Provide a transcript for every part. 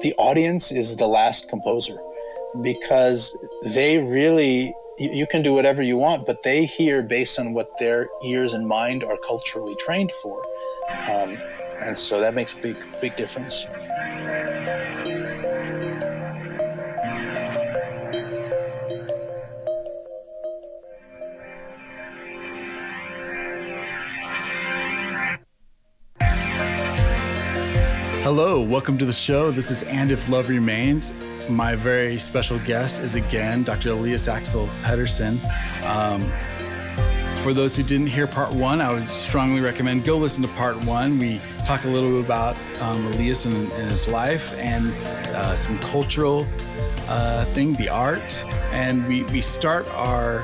the audience is the last composer, because they really, you can do whatever you want, but they hear based on what their ears and mind are culturally trained for. And so that makes a big difference. Hello, welcome to the show. This is And If Love Remains. My very special guest is again Dr. Elias-Axel Pettersson. For those who didn't hear part one, I would strongly recommend go listen to part one. We talk a little bit about Elias and his life and some cultural thing, the art. And we start our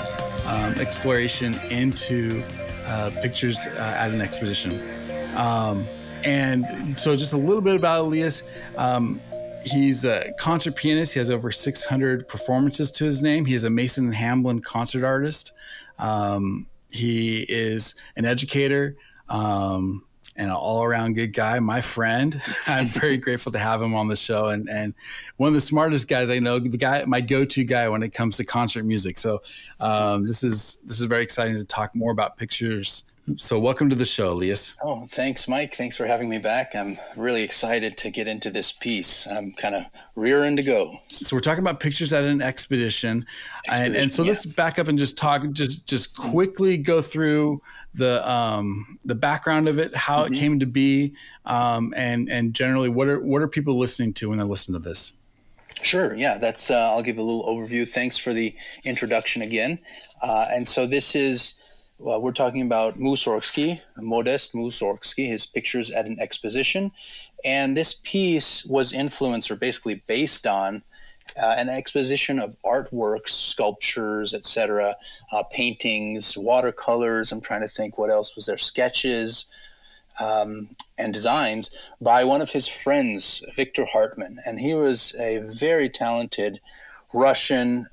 exploration into pictures at an exposition. And so just a little bit about Elias. He's a concert pianist. He has over 600 performances to his name. He is a Mason and Hamlin concert artist. He is an educator and an all-around good guy, my friend. I'm very grateful to have him on the show, and one of the smartest guys I know, the guy, my go-to guy when it comes to concert music. So this is very exciting to talk more about pictures. So welcome to the show, Elias. Oh, thanks, Mike. Thanks for having me back. I'm really excited to get into this piece. I'm kind of rearing to go. So we're talking about pictures at an expedition. And so let's back up and just talk, just quickly go through the background of it, how it came to be, and generally what are people listening to when they're listening to this? Sure. Yeah, that's I'll give a little overview. Thanks for the introduction again. And so this is, we're talking about Mussorgsky, Modest Mussorgsky, his pictures at an exposition. And this piece was influenced, or basically based on, an exposition of artworks, sculptures, etc., paintings, watercolors. I'm trying to think what else was there, sketches, and designs by one of his friends, Victor Hartmann. And he was a very talented Russian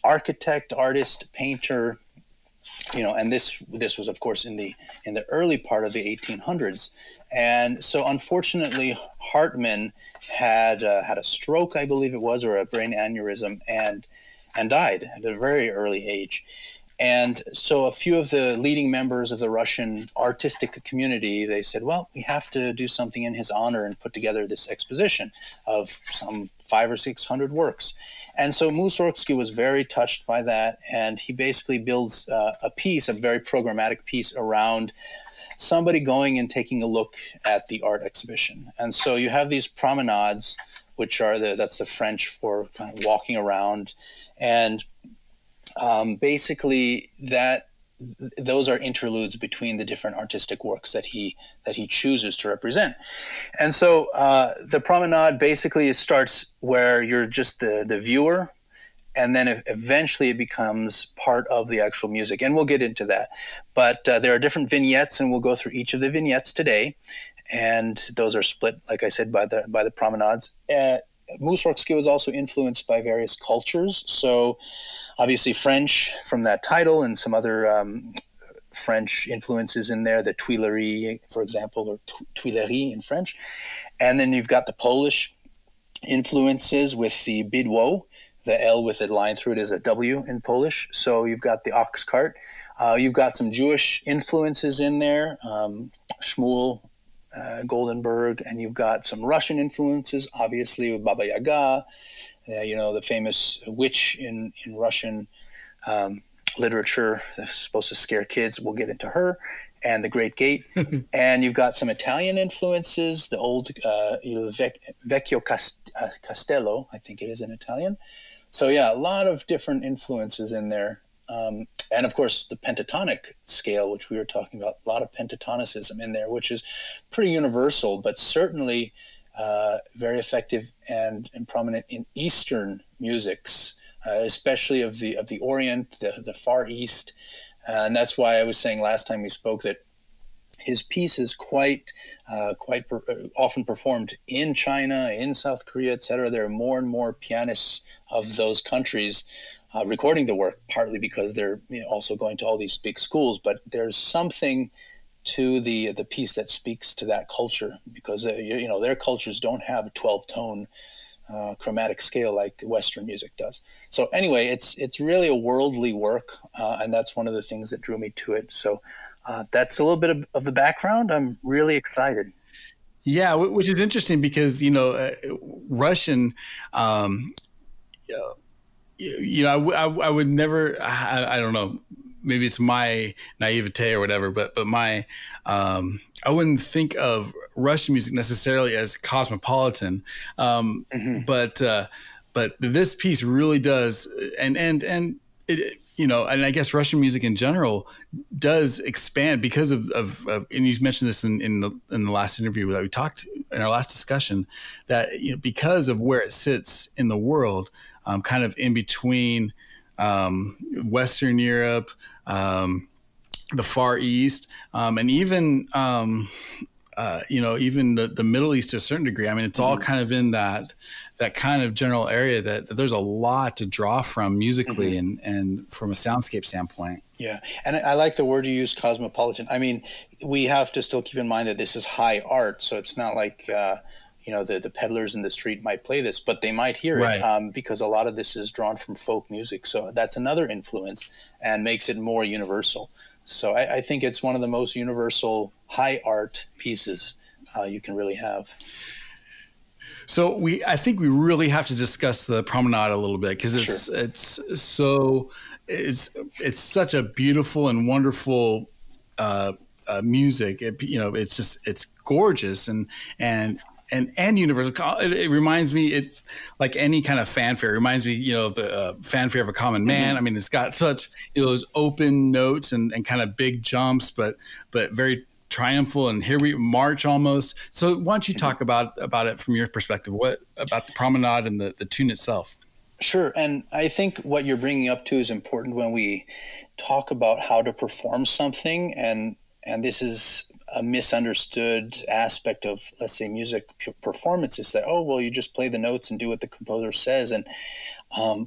architect, artist, painter. And this was, of course, in the early part of the 1800s. And so, unfortunately, Hartmann had a stroke, I believe it was, or a brain aneurysm, and died at a very early age. And so a few of the leading members of the Russian artistic community, they said, well, we have to do something in his honor and put together this exposition of some 500 or 600 works. And so Mussorgsky was very touched by that, and he basically builds a piece, a very programmatic piece around somebody going and taking a look at the art exhibition. And so you have these promenades, which are that's the French for kind of walking around, and basically those are interludes between the different artistic works that he chooses to represent. And so the promenade basically starts where you're just the viewer, and then eventually it becomes part of the actual music, and we'll get into that. But there are different vignettes, and we'll go through each of the vignettes today, and those are split, like I said, by the promenades. Mussorgsky was also influenced by various cultures, so obviously French from that title, and some other French influences in there, the Tuileries, for example, or Tuileries in French. And then you've got the Polish influences with the bydło. The L with a line through it is a W in Polish. So you've got the ox cart. You've got some Jewish influences in there, Shmuel, Goldenberg, and you've got some Russian influences, obviously, with Baba Yaga, the famous witch in Russian literature that's supposed to scare kids. We'll get into her, and the Great Gate. And you've got some Italian influences, the old Vecchio Castello, I think it is in Italian. So yeah, a lot of different influences in there. And of course, the pentatonic scale, which we were talking about, a lot of pentatonicism in there, which is pretty universal, but certainly very effective and prominent in Eastern musics, especially of the Orient, the Far East. And that's why I was saying last time we spoke that his piece is quite often performed in China, in South Korea, etc. There are more and more pianists of those countries recording the work, partly because they're also going to all these big schools. But there's something to the piece that speaks to that culture, because their cultures don't have a 12-tone chromatic scale like Western music does. So anyway, it's really a worldly work, and that's one of the things that drew me to it. So that's a little bit of the background. I'm really excited. Yeah, which is interesting because Russian. I would never. I don't know. Maybe it's my naivete or whatever, but my I wouldn't think of Russian music necessarily as cosmopolitan. But this piece really does, and it, and I guess Russian music in general does expand because of and you mentioned this in the last interview that we talked in our last discussion, that because of where it sits in the world, kind of in between Western Europe, the Far East, and even even the Middle East to a certain degree. I mean, it's all kind of in that kind of general area that there's a lot to draw from musically and from a soundscape standpoint. Yeah. And I like the word you use, cosmopolitan. I mean, we have to still keep in mind that this is high art. So it's not like, the peddlers in the street might play this, but they might hear it because a lot of this is drawn from folk music. So that's another influence and makes it more universal. So I think it's one of the most universal high art pieces you can really have. So I think we really have to discuss the Promenade a little bit, because it's such a beautiful and wonderful music. It's gorgeous and universal. It reminds me, like any kind of fanfare, it reminds me, of the fanfare of a common man. I mean, it's got such those open notes and kind of big jumps, but very triumphal, and here we march almost. So why don't you talk about it from your perspective? What about the Promenade and the tune itself? Sure. And I think what you're bringing up too is important when we talk about how to perform something. And this is a misunderstood aspect of, let's say, music performances, that, you just play the notes and do what the composer says. And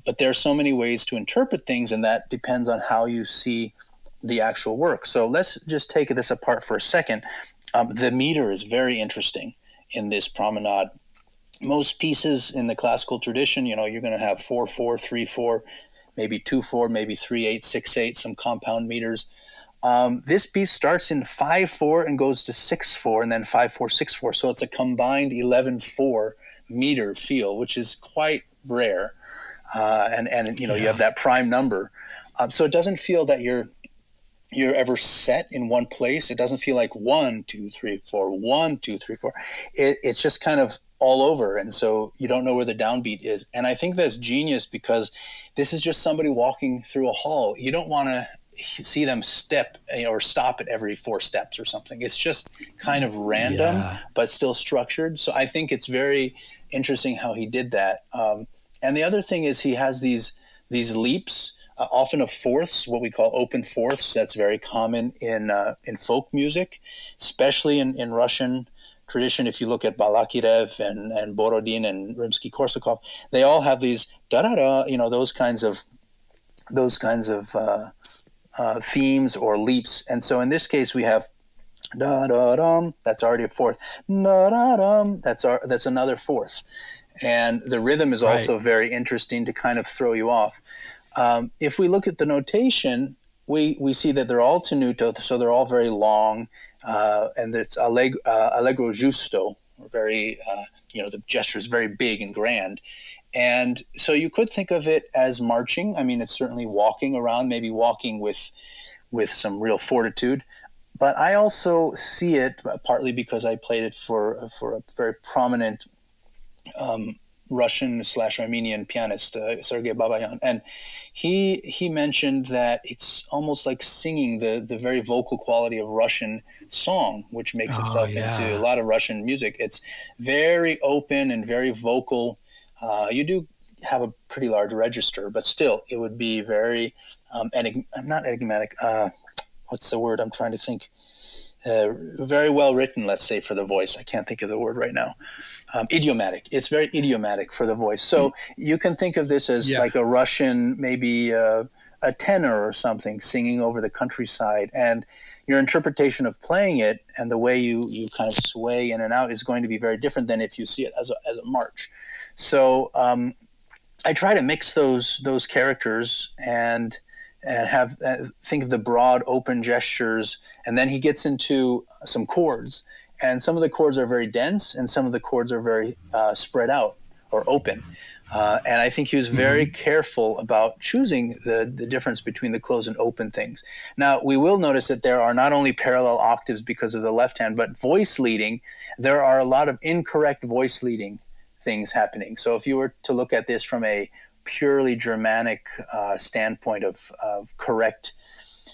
but there are so many ways to interpret things, and that depends on how you see the actual work. So let's just take this apart for a second. The meter is very interesting in this Promenade. Most pieces in the classical tradition, you're going to have 4/4, 3/4, maybe 2/4, maybe 3/8, 6/8, some compound meters. This piece starts in 5/4 and goes to 6/4, and then 5/4, 6/4. So it's a combined 11/4 meter feel, which is quite rare. You have that prime number. So it doesn't feel that you're ever set in one place. It doesn't feel like 1, 2, 3, 4, 1, 2, 3, 4. It's just kind of all over, and so you don't know where the downbeat is. And I think that's genius, because this is just somebody walking through a hall. You don't want to see them step or stop at every 4 steps or something. It's just kind of random, but still structured. So I think it's very interesting how he did that. And the other thing is he has these leaps, often of fourths, what we call open fourths. That's very common in folk music, especially in Russian tradition. If you look at Balakirev and Borodin and Rimsky-Korsakov, they all have these da-da-da, those kinds of themes or leaps. And so in this case, we have da-da-dum, that's already a fourth. Da-da-dum, that's another fourth. And the rhythm is also very interesting to kind of throw you off. If we look at the notation, we see that they're all tenuto, so they're all very long, and it's allegro giusto, very, the gesture is very big and grand. And so you could think of it as marching. I mean, it's certainly walking around, maybe walking with some real fortitude. But I also see it, partly because I played it for a very prominent Russian/Armenian pianist, Sergei Babayan, and he mentioned that it's almost like singing the very vocal quality of Russian song, which makes itself into a lot of Russian music. It's very open and very vocal. You do have a pretty large register, but still, it would be very not enigmatic. What's the word I'm trying to think? very well written, let's say, for the voice. I can't think of the word right now. Idiomatic. It's very idiomatic for the voice. So you can think of this as like a Russian, maybe a tenor or something singing over the countryside, and your interpretation of playing it and the way you kind of sway in and out is going to be very different than if you see it as a march. So I try to mix those characters and have think of the broad open gestures, and then he gets into some chords, and some of the chords are very dense and some of the chords are very spread out or open, and I think he was very careful about choosing the difference between the closed and open things. Now we will notice that there are not only parallel octaves because of the left hand, but voice leading. There are a lot of incorrect voice leading things happening. So if you were to look at this from a purely Germanic standpoint of correct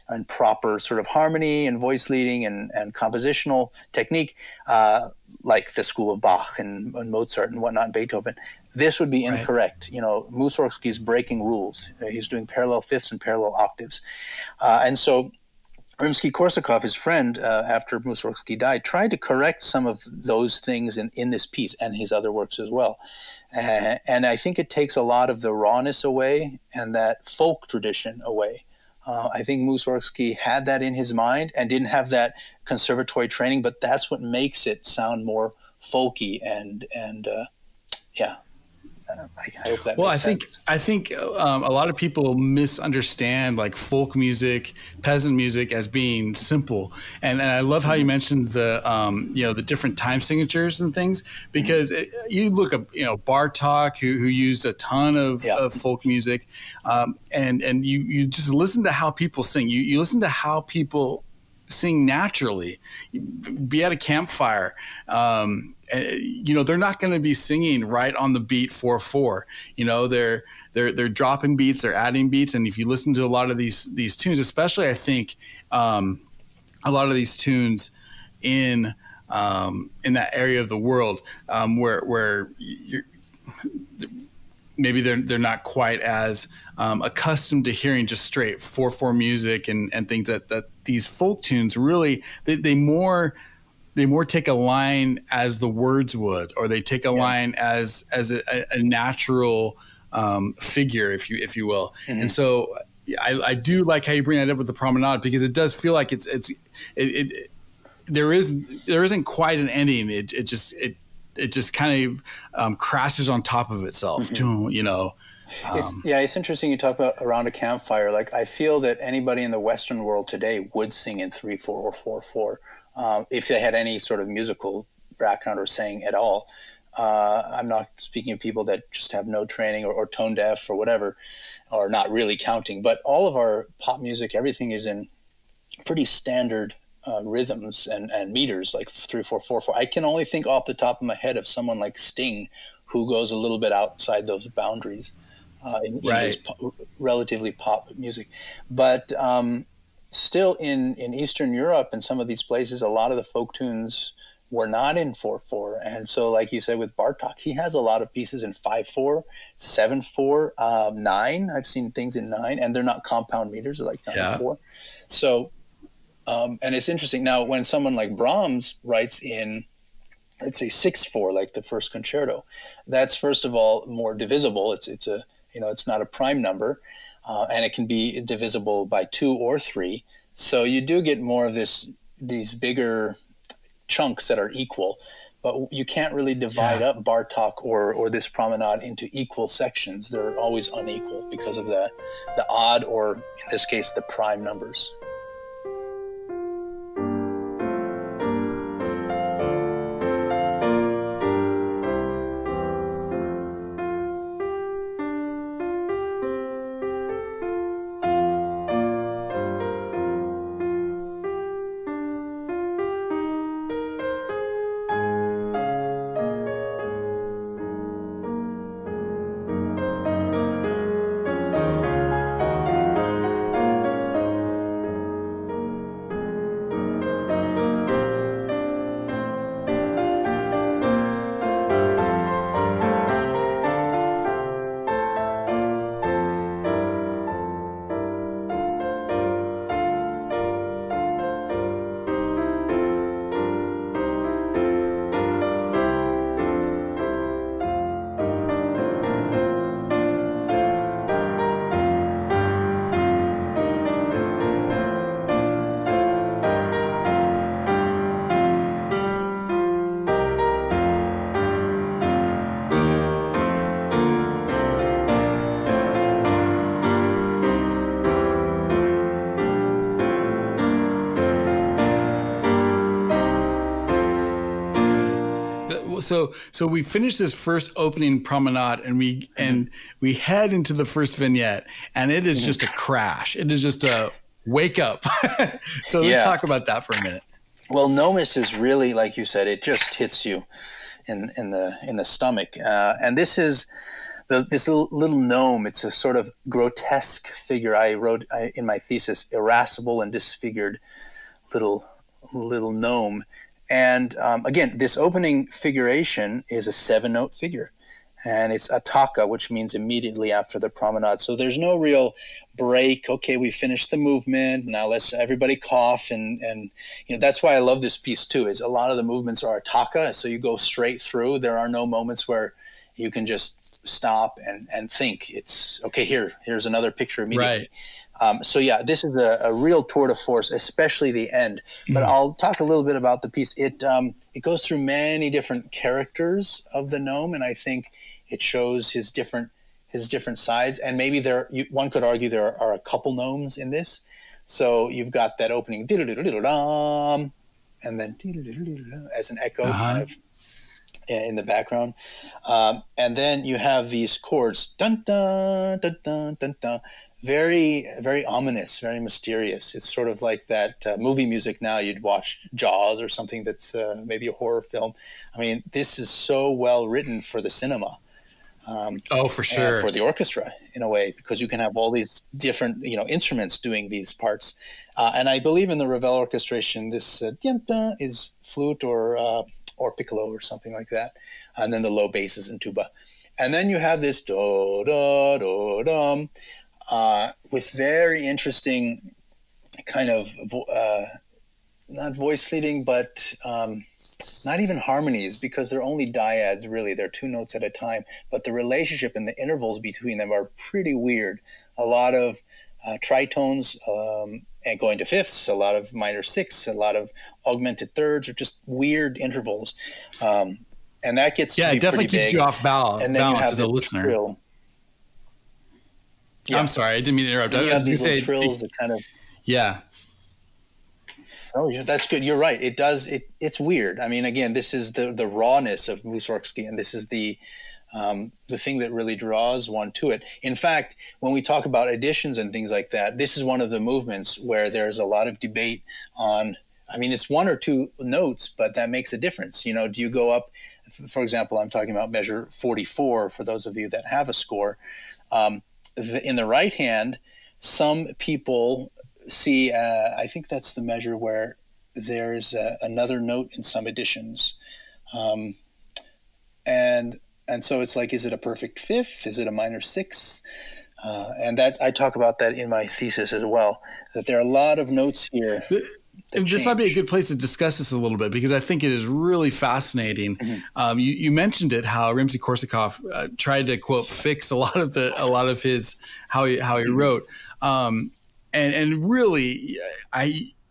and proper sort of harmony and voice leading and compositional technique, like the school of Bach and Mozart and whatnot, Beethoven, this would be incorrect. Right. You know, Mussorgsky is breaking rules. He's doing parallel fifths and parallel octaves. And so Rimsky-Korsakov, his friend, after Mussorgsky died, tried to correct some of those things in this piece and his other works as well. And I think it takes a lot of the rawness away and that folk tradition away. I think Mussorgsky had that in his mind and didn't have that conservatory training, but that's what makes it sound more folky and yeah. I hope that makes sense. I think a lot of people misunderstand like folk music, peasant music as being simple, and I love how you mentioned the the different time signatures and things, because you look up Bartók who used a ton of folk music, and you just listen to how people sing. You listen to how people sing naturally, be at a campfire. They're not going to be singing right on the beat 4/4. They're dropping beats, they're adding beats, and if you listen to a lot of these tunes, especially I think a lot of these tunes in that area of the world where maybe they're not quite as accustomed to hearing just straight 4/4 music and things that these folk tunes really they more take a line as the words would, or they take a line as a natural figure, if you will. Mm-hmm. And so I do like how you bring that up with the promenade, because it does feel like there isn't quite an ending. It just kind of crashes on top of itself. Mm-hmm. It's interesting you talk about around a campfire. Like, I feel that anybody in the Western world today would sing in 3/4 or 4/4 if they had any sort of musical background or sang at all. I'm not speaking of people that just have no training or tone deaf or whatever, or not really counting. But all of our pop music, everything is in pretty standard rhythms and meters, like 3/4, 4/4. I can only think off the top of my head of someone like Sting who goes a little bit outside those boundaries. In his relatively pop music. But still in Eastern Europe and some of these places, a lot of the folk tunes were not in 4/4. And so, like you said, with Bartók, he has a lot of pieces in 5/4, 7/4, 9. I've seen things in 9, and they're not compound meters, they're like 9/4. So, and it's interesting. Now, when someone like Brahms writes in, let's say 6/4, like the first concerto, that's first of all more divisible. It's not a prime number, and it can be divisible by 2 or 3. So you do get more of these bigger chunks that are equal, but you can't really divide up Bartók or this promenade into equal sections. They're always unequal because of the odd, or in this case, the prime numbers. So we finished this first opening promenade, and we head into the first vignette, and it is just a crash. It is just a wake up. So let's talk about that for a minute. Well, Nomis is really, like you said, it just hits you in the stomach, and this is this little gnome. It's a sort of grotesque figure. I wrote in my thesis, irascible and disfigured little gnome. And again, this opening figuration is a 7-note figure, and it's attacca, which means immediately after the promenade. So there's no real break. Okay, we finished the movement. Now let's everybody cough, and that's why I love this piece too. Is a lot of the movements are attacca, so you go straight through. There are no moments where you can just stop and think. It's okay. Here's another picture immediately. Right. So yeah, this is a real tour de force, especially the end. But I'll talk a little bit about the piece. It goes through many different characters of the gnome, and I think it shows his different sides. And maybe one could argue there are a couple gnomes in this. So you've got that opening, and then as an echo kind of in the background, and then you have these chords, dun dun dun dun dun dun. Very, very ominous, very mysterious. It's sort of like that movie music now you'd watch Jaws or something that's maybe a horror film. I mean, this is so well written for the cinema. For sure. And for the orchestra, in a way, because you can have all these different, instruments doing these parts. And I believe in the Ravel orchestration, this is flute or piccolo or something like that. And then the low basses and tuba. And then you have this do, da, do, dum. With very interesting kind of not voice leading, but not even harmonies, because they're only dyads, really. They're 2 notes at a time. But the relationship and the intervals between them are pretty weird. A lot of tritones and going to fifths, a lot of minor sixths, a lot of augmented thirds, or just weird intervals. And that gets to be it definitely pretty keeps big. you off balance, and then you have as a listener. Trill. Yeah. I'm sorry, I didn't mean to interrupt. You have these little trills that kind of. Yeah. Oh, yeah, that's good. You're right. It does. It's weird. I mean, again, this is the rawness of Mussorgsky, and this is the thing that really draws one to it. In fact, when we talk about additions and things like that, this is one of the movements where there's a lot of debate on. I mean, it's 1 or 2 notes, but that makes a difference. Do you go up? For example, I'm talking about measure 44 for those of you that have a score. In the right hand, some people see, I think that's the measure where there's another note in some editions. And so it's like, is it a perfect fifth? Is it a minor sixth? And that I talk about that in my thesis as well, that there are a lot of notes here. This might be a good place to discuss this a little bit, because I think it is really fascinating. Mm-hmm. You mentioned it, how Rimsky-Korsakov tried to, quote, fix a lot of his how he wrote, and really,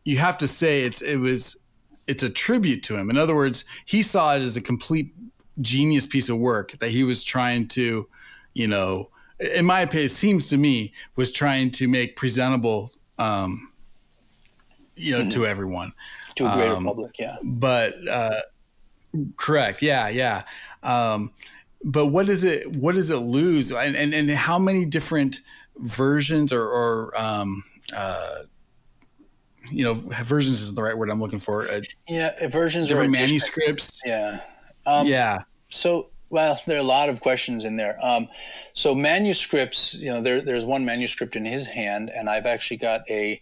you have to say it's a tribute to him. In other words, he saw it as a complete genius piece of work that he was trying to, in my opinion, it seems to me, was trying to make presentable. To everyone, to a greater public, yeah. But correct, yeah. But what does it lose, and how many different versions or versions isn't the right word I'm looking for. Versions, different manuscripts. Yeah. So, well, there are a lot of questions in there. So manuscripts, there's one manuscript in his hand, and I've actually got a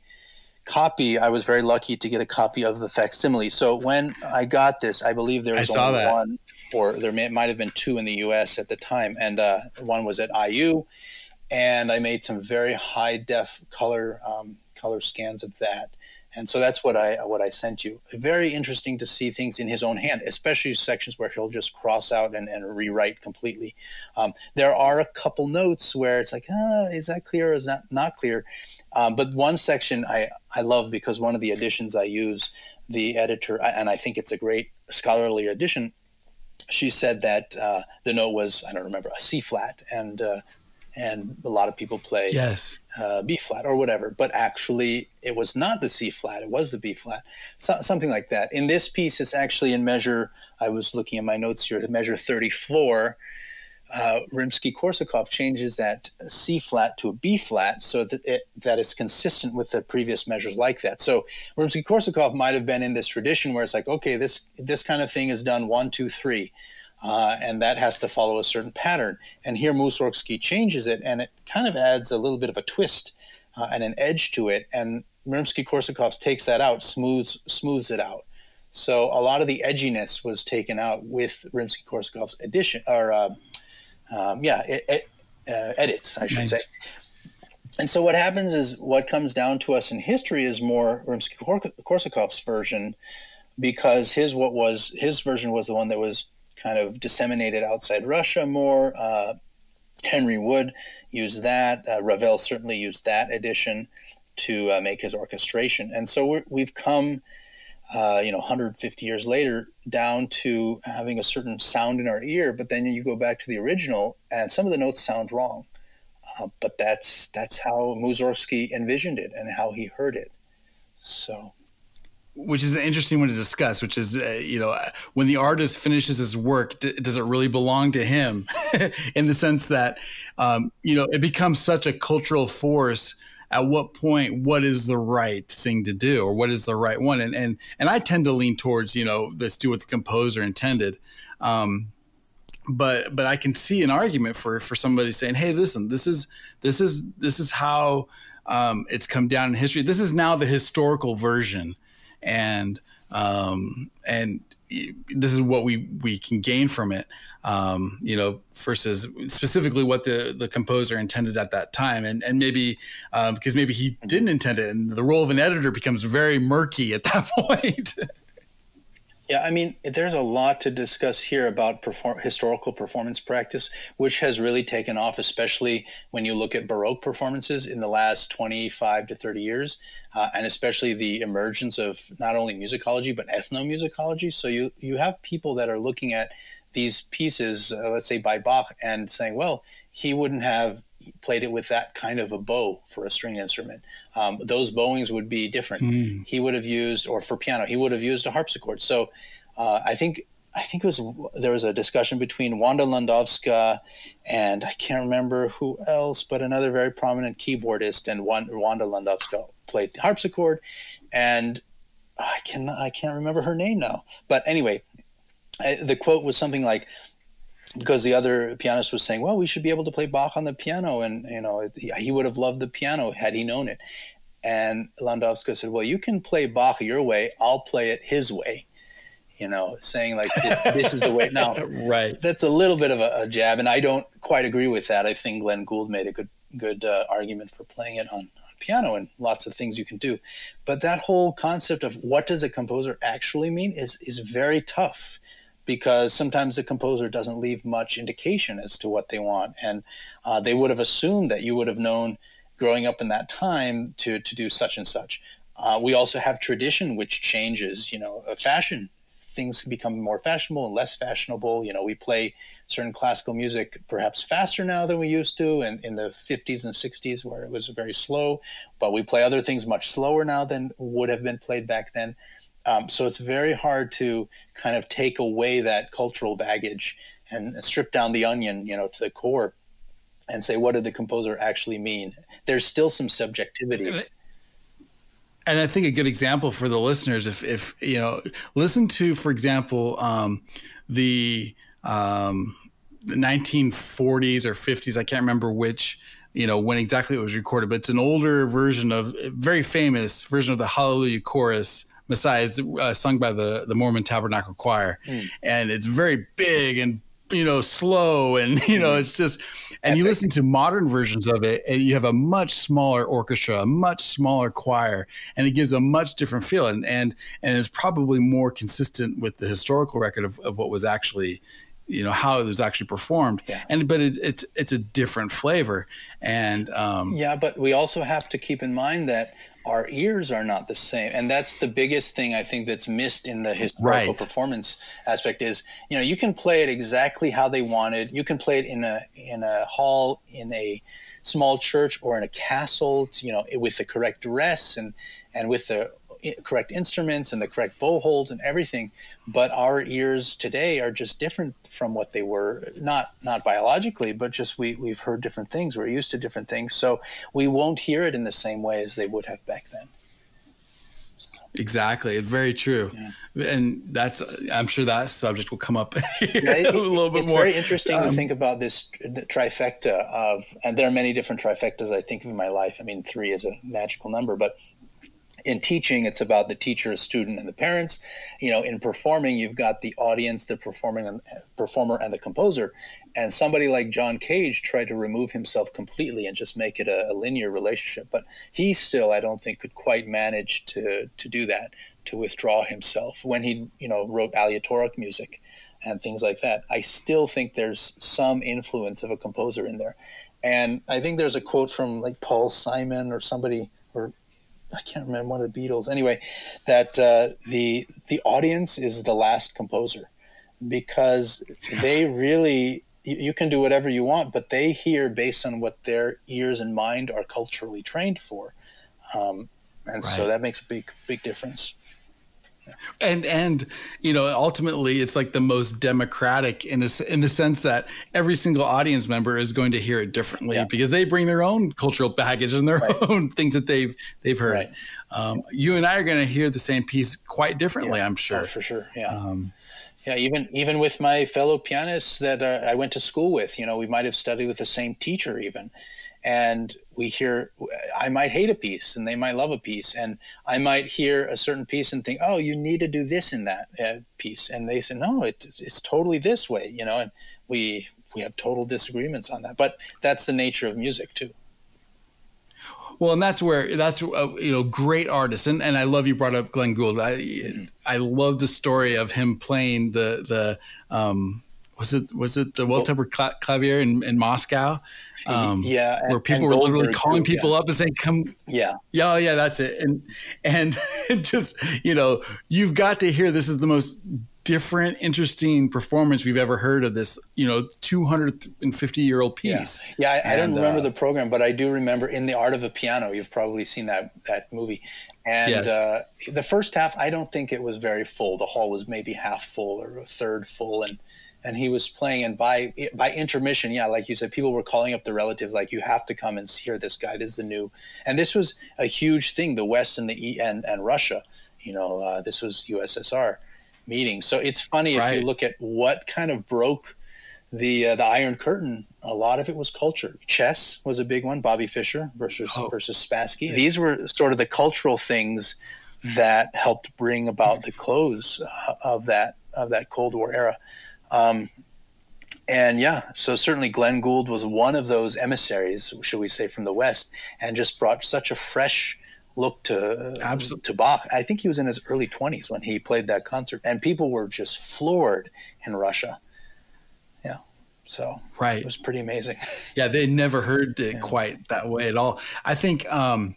copy. I was very lucky to get a copy of the facsimile. So when I got this, I believe there was only one, or there might have been 2 in the U.S. at the time, and one was at IU, and I made some very high def color scans of that. And so that's what I sent you. Very interesting to see things in his own hand, especially sections where he'll just cross out and rewrite completely. There are a couple notes where it's like, is that clear or is that not clear? But one section I love, because one of the editions I use, the editor, and I think it's a great scholarly edition, she said that the note was, I don't remember, a C flat, and and a lot of people play B flat or whatever, but actually it was not the C flat, it was the B flat, something like that. In this piece, it's actually in measure, I was looking at my notes here, the measure 34. Rimsky-Korsakov changes that C flat to a B flat so that is consistent with the previous measures like that. So Rimsky-Korsakov might have been in this tradition where it's like, okay, this kind of thing is done 1, 2, 3. And that has to follow a certain pattern. And here Mussorgsky changes it, and it kind of adds a little bit of a twist and an edge to it. And Rimsky-Korsakov takes that out, smooths it out. So a lot of the edginess was taken out with Rimsky-Korsakov's edition, or edits, I should say. And so what happens is, what comes down to us in history is more Rimsky-Korsakov's version, because his version was the one that was kind of disseminated outside Russia more. Henry Wood used that. Ravel certainly used that edition to make his orchestration. And so we've come, 150 years later, down to having a certain sound in our ear, but then you go back to the original and some of the notes sound wrong. But that's how Mussorgsky envisioned it and how he heard it. So, which is an interesting one to discuss, which is, when the artist finishes his work, does it really belong to him? In the sense that, it becomes such a cultural force. At what point, what is the right thing to do, or what is the right one? And I tend to lean towards, let's do what the composer intended. But I can see an argument for somebody saying, hey, listen, this is how it's come down in history. This is now the historical version. And this is what we can gain from it, versus specifically what the composer intended at that time. And maybe because maybe he didn't intend it, and the role of an editor becomes very murky at that point. Yeah, I mean, there's a lot to discuss here about historical performance practice, which has really taken off, especially when you look at Baroque performances in the last 25 to 30 years, and especially the emergence of not only musicology, but ethnomusicology. So you have people that are looking at these pieces, let's say by Bach, and saying, well, he wouldn't have played it with that kind of a bow for a string instrument. Those bowings would be different. He would have used, or for piano, he would have used a harpsichord. So I think there was a discussion between Wanda Landowska and I can't remember who else, but another very prominent keyboardist, and Wanda Landowska played the harpsichord, and I can't remember her name now. But anyway, the quote was something like, because the other pianist was saying, well, we should be able to play Bach on the piano. And, he would have loved the piano had he known it. And Landowska said, well, you can play Bach your way. I'll play it his way, saying like, this is the way. Now, right. That's a little bit of a jab, and I don't quite agree with that. I think Glenn Gould made a good argument for playing it on piano, and lots of things you can do. But that whole concept of what does a composer actually mean is very tough, because sometimes the composer doesn't leave much indication as to what they want. And they would have assumed that you would have known growing up in that time to do such and such. We also have tradition, which changes, fashion. Things become more fashionable and less fashionable. We play certain classical music perhaps faster now than we used to, and in the 50s and 60s where it was very slow. But we play other things much slower now than would have been played back then. So it's very hard to kind of take away that cultural baggage and strip down the onion, to the core, and say, what did the composer actually mean? There's still some subjectivity. And I think a good example for the listeners, if listen to, for example, the 1940s or 50s, I can't remember which, when exactly it was recorded, but it's an older version of, very famous version of the Hallelujah Chorus, Messiah, is sung by the Mormon Tabernacle Choir. And it's very big and, slow, and, it's just, and you listen to modern versions of it and you have a much smaller orchestra, a much smaller choir, and it gives a much different feel. And is probably more consistent with the historical record of what was actually, how it was actually performed. Yeah. But it's a different flavor. And but we also have to keep in mind that our ears are not the same. And that's the biggest thing I think that's missed in the historical performance aspect is, you can play it exactly how they wanted. You can play it in a hall, in a small church, or in a castle, with the correct dress and with the correct instruments and the correct bow holds and everything. But our ears today are just different from what they were, not biologically, but just we've heard different things. We're used to different things. So we won't hear it in the same way as they would have back then. Exactly. It's very true. Yeah. And I'm sure that subject will come up a little bit more. It's very interesting to think about this the trifecta and there are many different trifectas I think of in my life. I mean, 3 is a magical number, but in teaching, it's about the teacher, student, and the parents. In performing, you've got the audience, the performer, and the composer. And somebody like John Cage tried to remove himself completely and just make it a linear relationship. But he still, I don't think, could quite manage to do that, to withdraw himself. When he, wrote aleatoric music and things like that, I still think there's some influence of a composer in there. And I think there's a quote from like Paul Simon or somebody, or I can't remember, one of the Beatles. Anyway, that the audience is the last composer, because they really, you can do whatever you want, but they hear based on what their ears and mind are culturally trained for, and so that makes a big difference. And ultimately it's like the most democratic in the sense that every single audience member is going to hear it differently because they bring their own cultural baggage and their own things that they've heard. You and I are going to hear the same piece quite differently, I'm sure. For sure. Even with my fellow pianists that I went to school with, we might have studied with the same teacher even. And I might hate a piece and they might love a piece. And I might hear a certain piece and think, oh, you need to do this in that piece. And they say, no, it's totally this way, and we have total disagreements on that. But that's the nature of music too. Well, and that's great artists. And I love you brought up Glenn Gould. I love the story of him playing the was it the well-tempered Clavier in Moscow? Where people were literally calling people up and saying, "Come, that's it." And just you've got to hear, this is the most different, interesting performance we've ever heard of this 250-year-old piece. I don't remember the program, but I do remember In the Art of the Piano. You've probably seen that movie. And the first half, I don't think it was very full. The hall was maybe half full or a third full, and he was playing, and by intermission, like you said, people were calling up the relatives, like, you have to come and hear this guy. This is the new, and this was a huge thing. The West and and Russia, this was USSR meeting. So it's funny if you look at what kind of broke the Iron Curtain. A lot of it was culture. Chess was a big one. Bobby Fischer versus Spassky. These were sort of the cultural things that helped bring about the close of that Cold War era. So certainly Glenn Gould was one of those emissaries, should we say, from the West, and just brought such a fresh look to Bach. I think he was in his early 20s when he played that concert, and people were just floored in Russia. So it was pretty amazing. They never heard it quite that way at all. I think and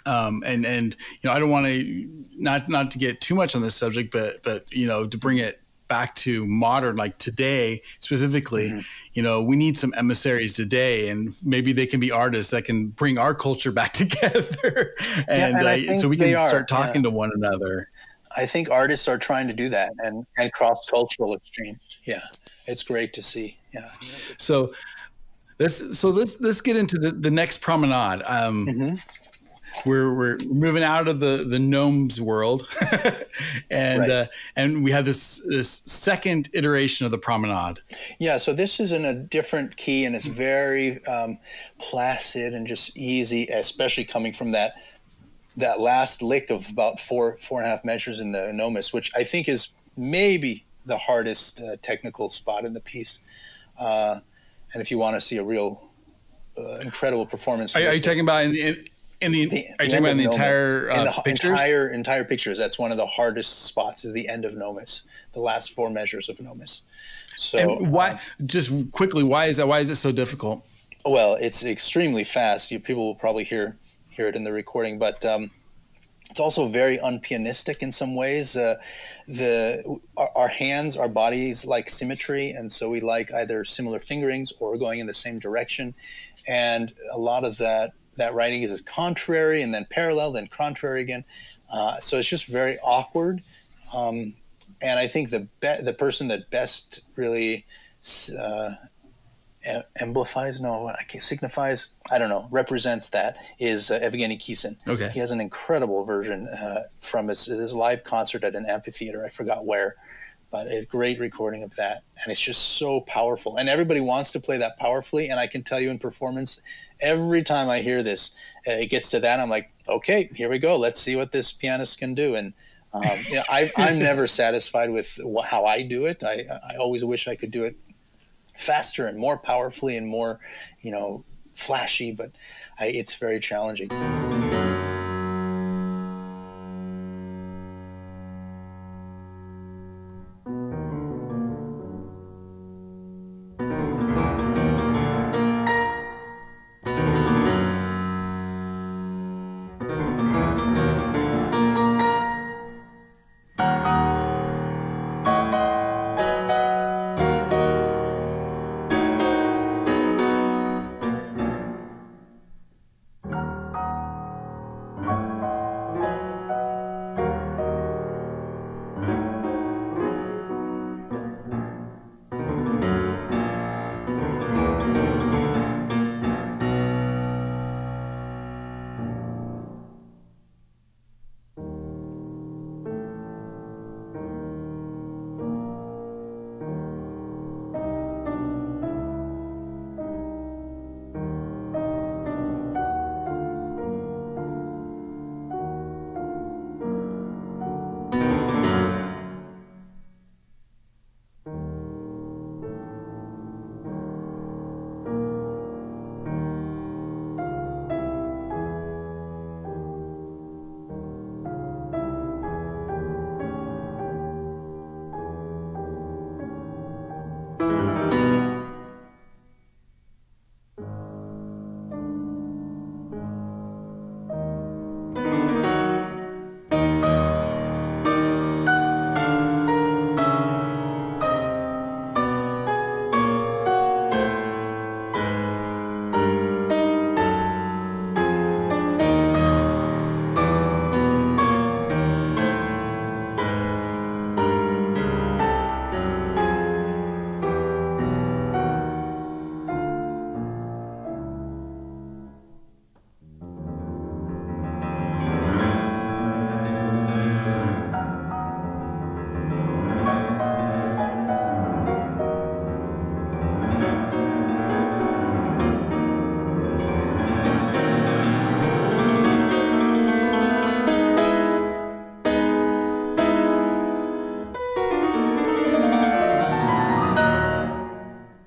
I don't want to not to get too much on this subject, but to bring it back to modern, like today specifically, we need some emissaries today, and maybe they can be artists that can bring our culture back together, and so we can start talking to one another. I think artists are trying to do that and cross-cultural exchange. It's great to see. So let's get into the next promenade. We're moving out of the gnomes world, and we have this second iteration of the promenade. So this is in a different key, and it's very placid and just easy, especially coming from that last lick of about four and a half measures in the gnomus, which I think is maybe the hardest technical spot in the piece. And if you want to see a real incredible performance, are you talking about in the entire pictures? Entire pictures. That's one of the hardest spots, is the end of Nomus, the last 4 measures of Nomus. So, and why? Just quickly, why is that? Why is it so difficult? Well, it's extremely fast. People will probably hear hear it in the recording, but it's also very unpianistic in some ways. Our hands, our bodies like symmetry, and so we like either similar fingerings or going in the same direction. And a lot of that writing is contrary and then parallel, then contrary again. So it's just very awkward. And I think the person that best really represents that is Evgeny Kissin. Okay. He has an incredible version from his live concert at an amphitheater. I forgot where, but a great recording of that. And it's just so powerful. And everybody wants to play that powerfully. And I can tell you in performance, every time I hear this, it gets to that, I'm like, okay, here we go. Let's see what this pianist can do. And I'm never satisfied with how I do it. I always wish I could do it faster and more powerfully and more, flashy, but it's very challenging.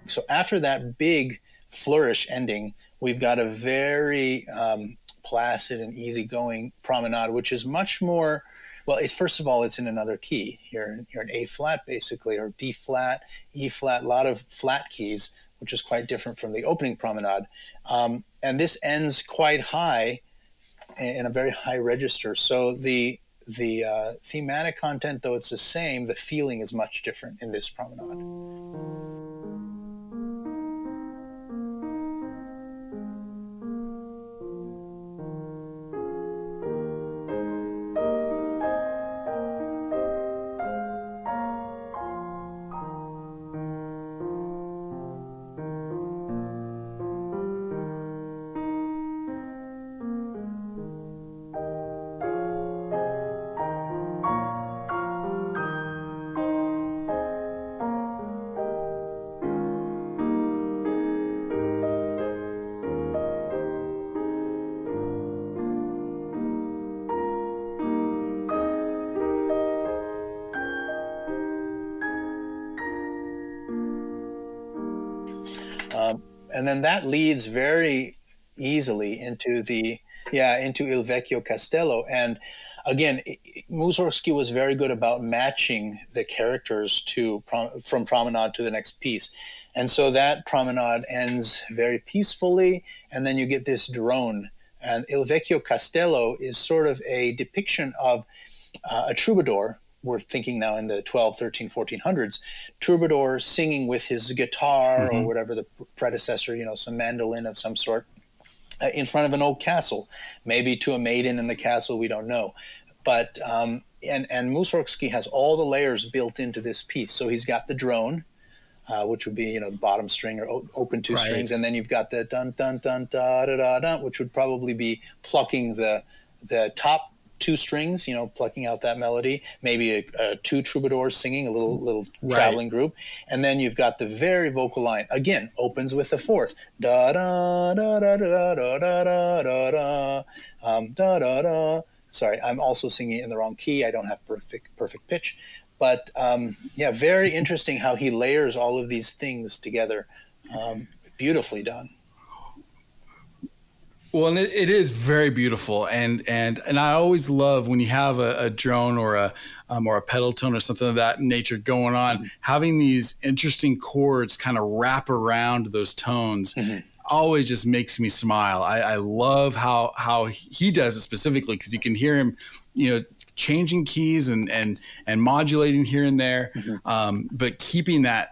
So after that big flourish ending, we've got a very placid and easygoing promenade, which is much more, well, first of all, it's in another key. You're in A flat, basically, or D flat, E flat, a lot of flat keys, which is quite different from the opening promenade. And this ends quite high, in a very high register. So the thematic content, though it's the same, the feeling is much different in this promenade. And then that leads very easily into Il Vecchio Castello. And again, Mussorgsky was very good about matching the characters from promenade to the next piece. And so that promenade ends very peacefully, and then you get this drone And Il Vecchio Castello is sort of a depiction of a troubadour. We're thinking now in the 12, 13, 1400s, troubadour singing with his guitar or whatever the predecessor, some mandolin of some sort, in front of an old castle, maybe to a maiden in the castle, we don't know. But and Mussorgsky has all the layers built into this piece. So he's got the drone, which would be bottom string or open two strings, and then you've got the dun dun dun da da da da, which would probably be plucking the top two strings, plucking out that melody, maybe two troubadours singing, a little traveling group, and then you've got the very vocal line, again opens with the fourth, da da da da da da da da da da da da. Sorry, I'm also singing in the wrong key. I don't have perfect pitch. But very interesting how he layers all of these things together. Beautifully done. Well, and it is very beautiful, and I always love when you have a drone or a pedal tone or something of that nature going on, having these interesting chords kind of wrap around those tones. Always just makes me smile. I love how he does it specifically, because you can hear him, changing keys and modulating here and there, but keeping that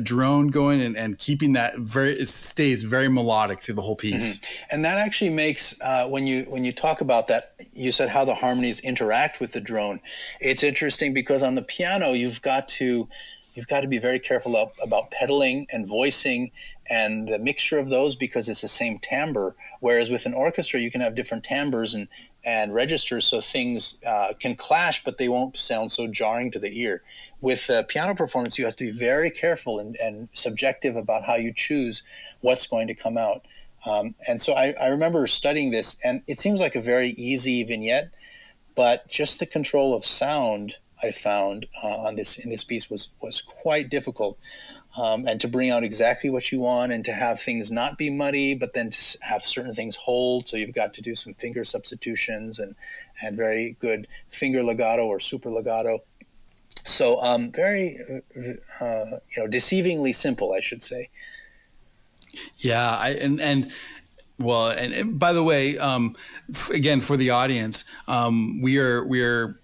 drone going and keeping that it stays very melodic through the whole piece. And that actually makes when you talk about that, you said how the harmonies interact with the drone. It's interesting because on the piano you've got to be very careful about pedaling and voicing and the mixture of those, because it's the same timbre. Whereas with an orchestra, you can have different timbres and registers, so things can clash, but they won't sound so jarring to the ear. With piano performance, you have to be very careful and subjective about how you choose what's going to come out. And so I remember studying this, and it seems like a very easy vignette, but just the control of sound I found in this piece was quite difficult. And to bring out exactly what you want, and to have things not be muddy, but then to have certain things hold. So you've got to do some finger substitutions and very good finger legato or super legato. So very, deceivingly simple, I should say. Yeah, and by the way, again, for the audience, we are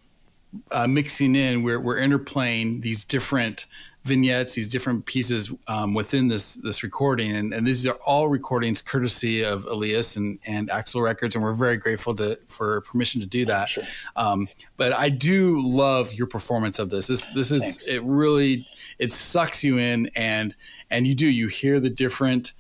mixing in, we're interplaying these different vignettes, these different pieces within this recording, and these are all recordings courtesy of Elias and Axel Records, and we're very grateful for permission to do that. Sure. But I do love your performance of this. This is Thanks. It sucks you in, and you hear the different.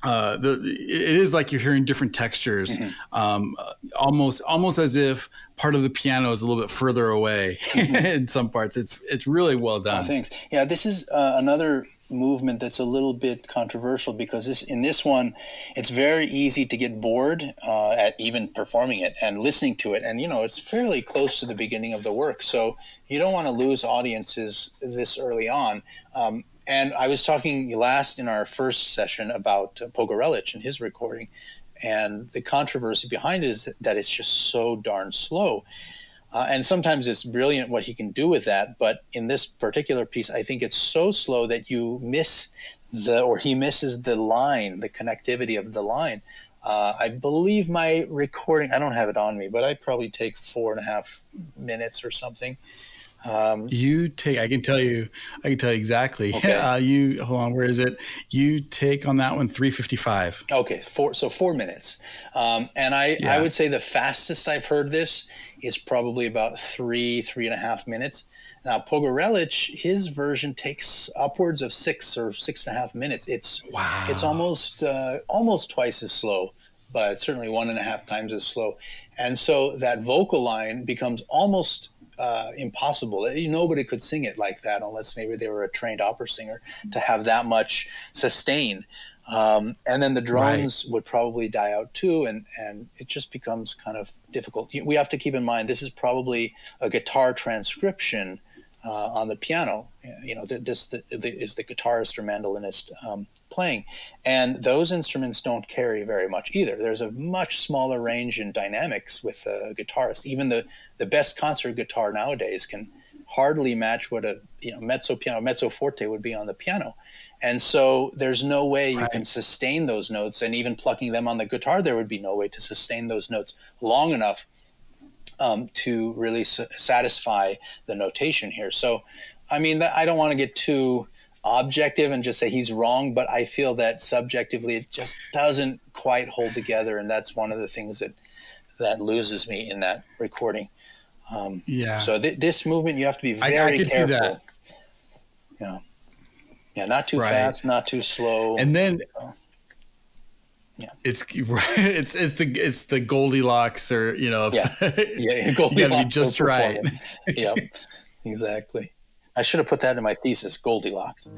It is like you're hearing different textures, almost as if part of the piano is a little bit further away in some parts. It's really well done. Oh, thanks. Yeah, this is another movement that's a little bit controversial, because in this one, it's very easy to get bored at even performing it and listening to it. And, it's fairly close to the beginning of the work. So you don't want to lose audiences this early on. And I was talking last in our first session about Pogorelic and his recording, and the controversy behind it is that it's just so darn slow. And sometimes it's brilliant what he can do with that, but in this particular piece, I think it's so slow that you miss he misses the line, the connectivity of the line. I believe my recording, I don't have it on me, but I probably take 4.5 minutes or something. I can tell you exactly. Okay. Hold on, where is it? You take on that one 3:55. Okay, 4 minutes. And I would say the fastest I've heard this is probably about 3.5 minutes. Now Pogorelic, his version takes upwards of 6 or 6.5 minutes. It's almost twice as slow, but certainly 1.5 times as slow. And so that vocal line becomes almost impossible. Nobody could sing it like that unless maybe they were a trained opera singer, to have that much sustain. And then the drones would probably die out too, and it just becomes kind of difficult. We have to keep in mind this is probably a guitar transcription on the piano. This is the guitarist or mandolinist playing, and those instruments don't carry very much either. There's a much smaller range in dynamics with a guitarist. Even the best concert guitar nowadays can hardly match what a mezzo forte would be on the piano. And so there's no way you can sustain those notes, and even plucking them on the guitar, there would be no way to sustain those notes long enough to really satisfy the notation here. So, I mean, I don't want to get too objective and just say he's wrong, but I feel that subjectively it just doesn't quite hold together, and that's one of the things that loses me in that recording. So this movement, you have to be very careful. See that. Yeah, not too fast, not too slow. And then it's the Goldilocks, or Goldilocks. You got to be just right. Yeah, exactly. I should have put that in my thesis, Goldilocks.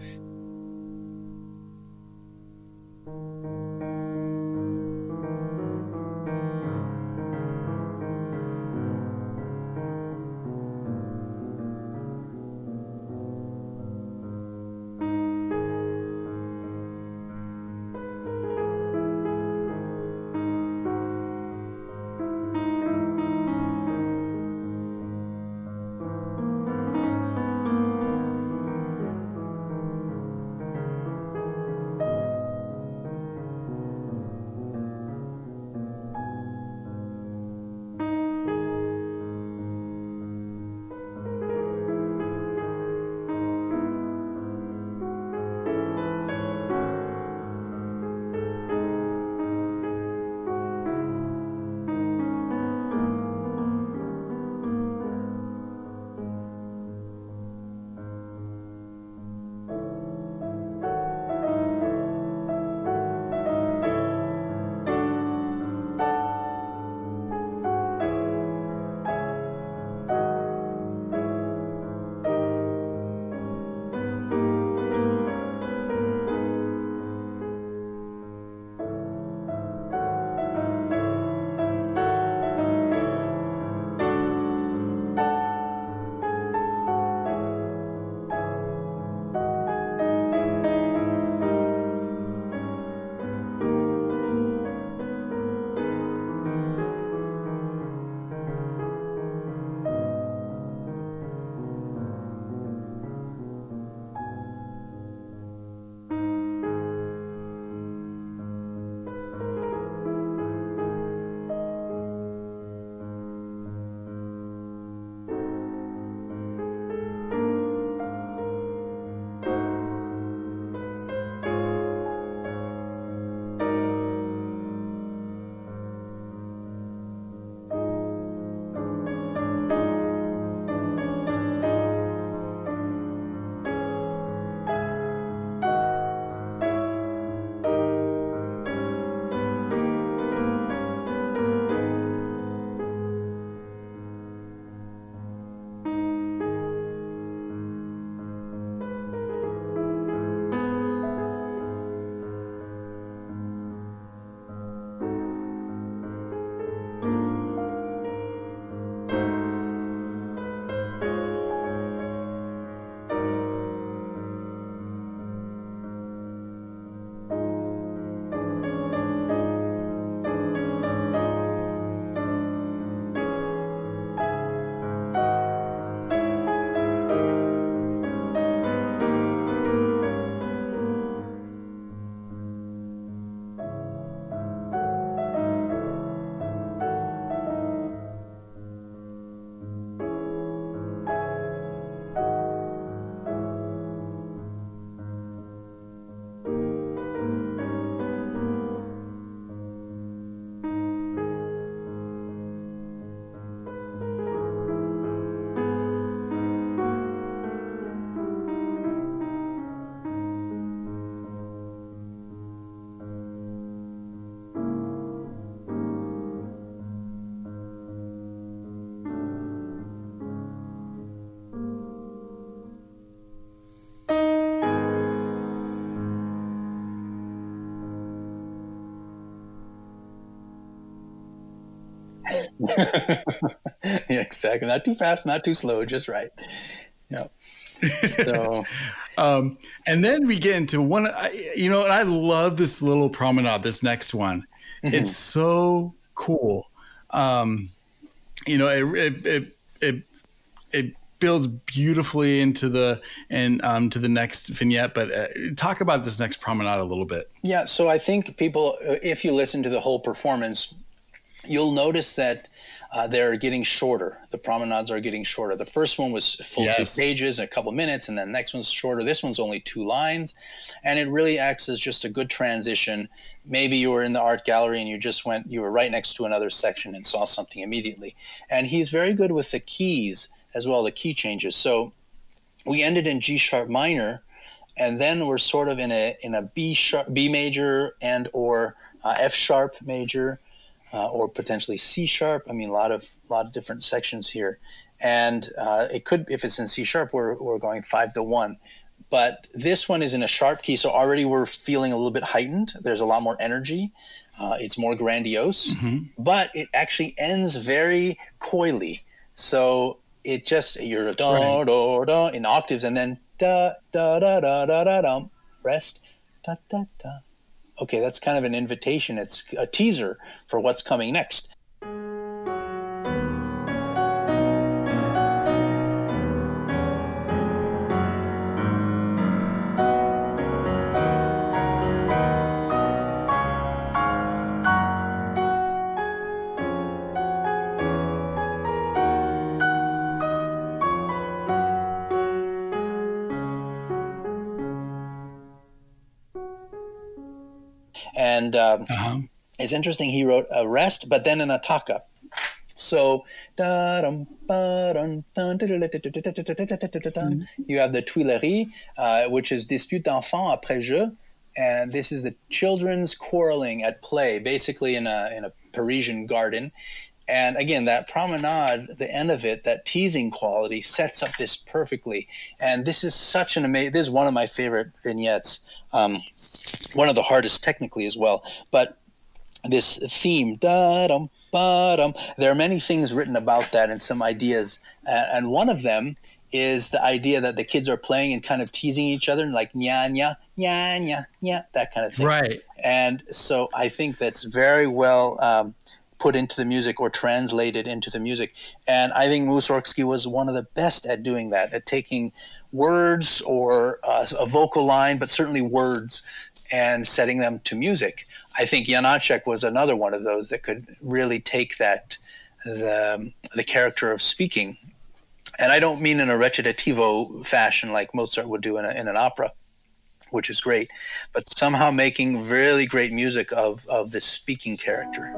Yeah, exactly. Not too fast, not too slow, just right. Yeah. So, and then we get into one, and I love this little promenade, this next one. Mm-hmm. It's so cool. It builds beautifully into the to the next vignette. But talk about this next promenade a little bit. Yeah, so I think people, if you listen to the whole performance, you'll notice that they're getting shorter. The promenades are getting shorter. The first one was full 2 pages, a couple minutes, and then the next one's shorter. This one's only 2 lines, and it really acts as just a good transition. Maybe you were in the art gallery and you were right next to another section and saw something immediately. And he's very good with the keys as well, the key changes. So we ended in G sharp minor, and then we're sort of in a B major and or F sharp major. Or potentially C sharp. I mean, a lot of different sections here, and it could, if it's in C sharp, we're going 5-1. But this one is in a sharp key, so already we're feeling a little bit heightened. There's a lot more energy. It's more grandiose, but it actually ends very coyly. So it just you're da da da in octaves, and then da da da da da da da rest da da da. Okay, that's kind of an invitation. It's a teaser for what's coming next. And it's interesting, he wrote a rest, but then an attacca. So you have the Tuileries, which is Dispute d'enfants après jeu, and this is the children's quarreling at play, basically in a Parisian garden. And again, that promenade, the end of it, that teasing quality sets up this perfectly. And this is such an amazing, this is one of my favorite vignettes, one of the hardest technically as well. But this theme, da-dum, ba-dum, there are many things written about that and some ideas. And one of them is the idea that the kids are playing and kind of teasing each other, like nya, nya, nya, nya, nya, that kind of thing. Right. And so I think that's very well put into the music or translated into the music. And I think Mussorgsky was one of the best at doing that, at taking words or a vocal line, but certainly words, and setting them to music. I think Janacek was another one of those that could really take that, the character of speaking. And I don't mean in a recitativo fashion like Mozart would do in an opera, which is great, but somehow making really great music of this speaking character.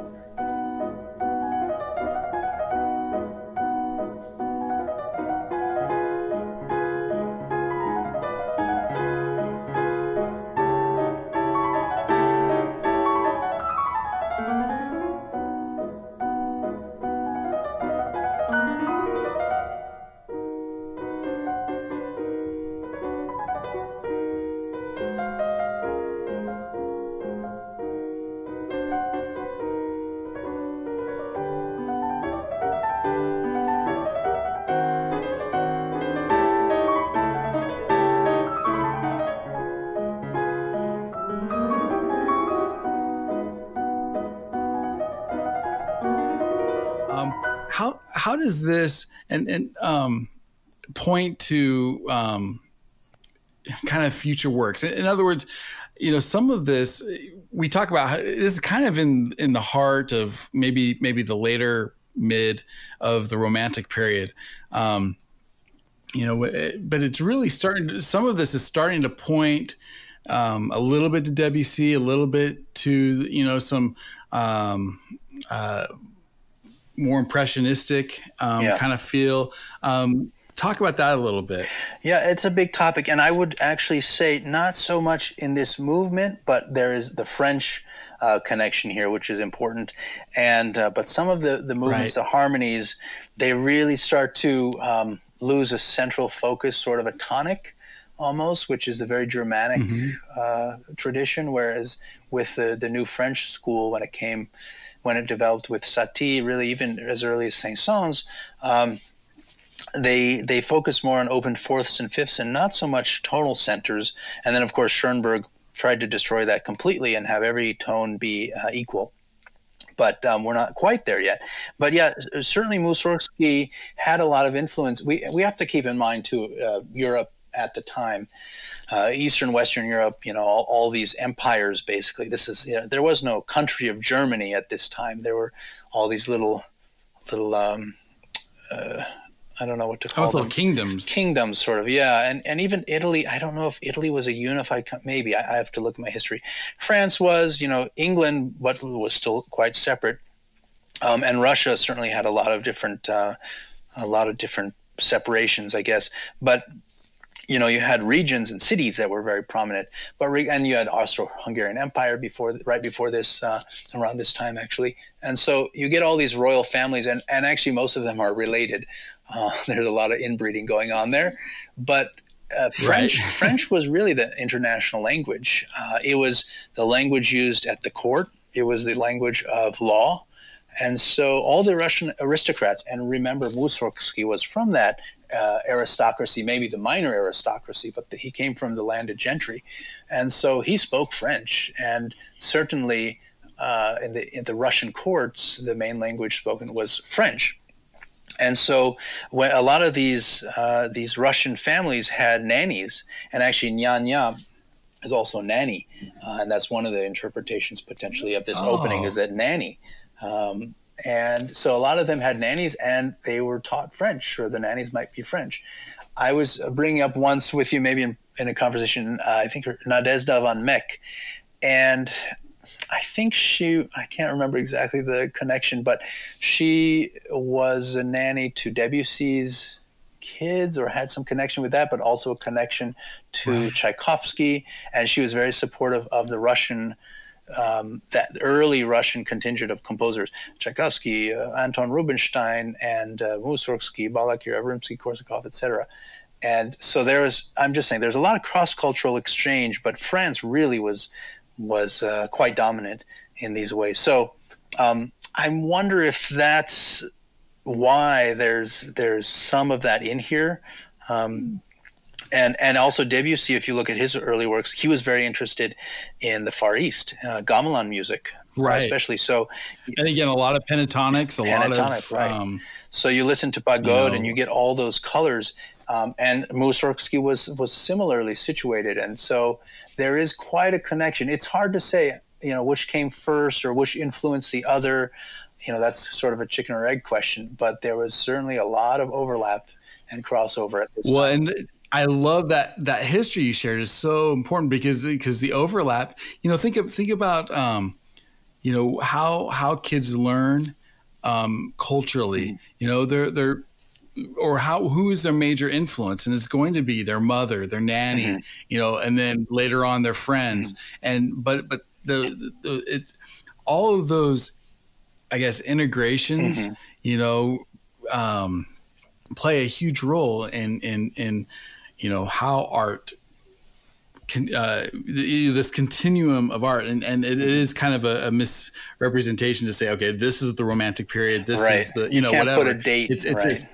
How does this and point to kind of future works? In other words, you know, some of this we talk about this is kind of in the heart of maybe the later mid of the Romantic period, you know, but it's really starting. Some of this is starting to point a little bit to Debussy, a little bit to, you know, some more impressionistic kind of feel. Talk about that a little bit. Yeah, it's a big topic. And I would actually say not so much in this movement, but there is the French connection here, which is important. And but some of the movements, the harmonies, they really start to lose a central focus, sort of a tonic almost, which is the very Germanic tradition. Whereas with the new French school, when it developed with Satie, really even as early as Saint-Saëns, they focus more on open fourths and fifths and not so much tonal centers. And then, of course, Schoenberg tried to destroy that completely and have every tone be equal. but we're not quite there yet. But yeah, certainly Mussorgsky had a lot of influence. We have to keep in mind too, Europe at the time, Eastern, Western Europe, all these empires basically. This is, there was no country of Germany at this time. There were all these little I don't know what to call them. Kingdoms. Kingdoms, sort of, yeah. And even Italy, I don't know if Italy was a unified, maybe. I have to look at my history. France was, England, what was still quite separate. And Russia certainly had a lot of different separations, I guess. But, you had regions and cities that were very prominent. And you had Austro-Hungarian Empire right before this, around this time, actually. And so you get all these royal families, and actually most of them are related. There's a lot of inbreeding going on there, but French was really the international language. It was the language used at the court. It was the language of law. And so all the Russian aristocrats, and remember Mussorgsky was from that aristocracy, maybe the minor aristocracy, but he came from the landed gentry. And so he spoke French, and certainly in the Russian courts, the main language spoken was French. And so when a lot of these Russian families had nannies, and actually nyanya is also nanny, and that's one of the interpretations potentially of this opening, is that nanny. And so a lot of them had nannies, and they were taught French, or the nannies might be French. I was bringing up once with you, maybe in a conversation, I think Nadezhda von Meck, and I think I can't remember exactly the connection, but she was a nanny to Debussy's kids, or had some connection with that, but also a connection to Tchaikovsky. And she was very supportive of the Russian, that early Russian contingent of composers, Tchaikovsky, Anton Rubinstein, and Mussorgsky, Balakirev, Rimsky-Korsakov, etc. And so I'm just saying, there's a lot of cross-cultural exchange, but France really was quite dominant in these ways. So I wonder if that's why there's some of that in here. And also Debussy, if you look at his early works, he was very interested in the Far East, gamelan music, especially. So, and again, a lot of pentatonics, right. So you listen to pagode, and you get all those colors. And Mussorgsky was similarly situated, and so there is quite a connection. It's hard to say, which came first or which influenced the other. That's sort of a chicken or egg question. But there was certainly a lot of overlap and crossover at this time. And I love that history you shared is so important because the overlap. Think about how kids learn culturally. They're or who is their major influence, and it's going to be their mother, their nanny, and then later on their friends, but it's all of those, I guess, integrations, play a huge role in how art this continuum of art, and it is kind of a misrepresentation to say, okay, this is the Romantic period, this is the you can't whatever. Put a date. It's right.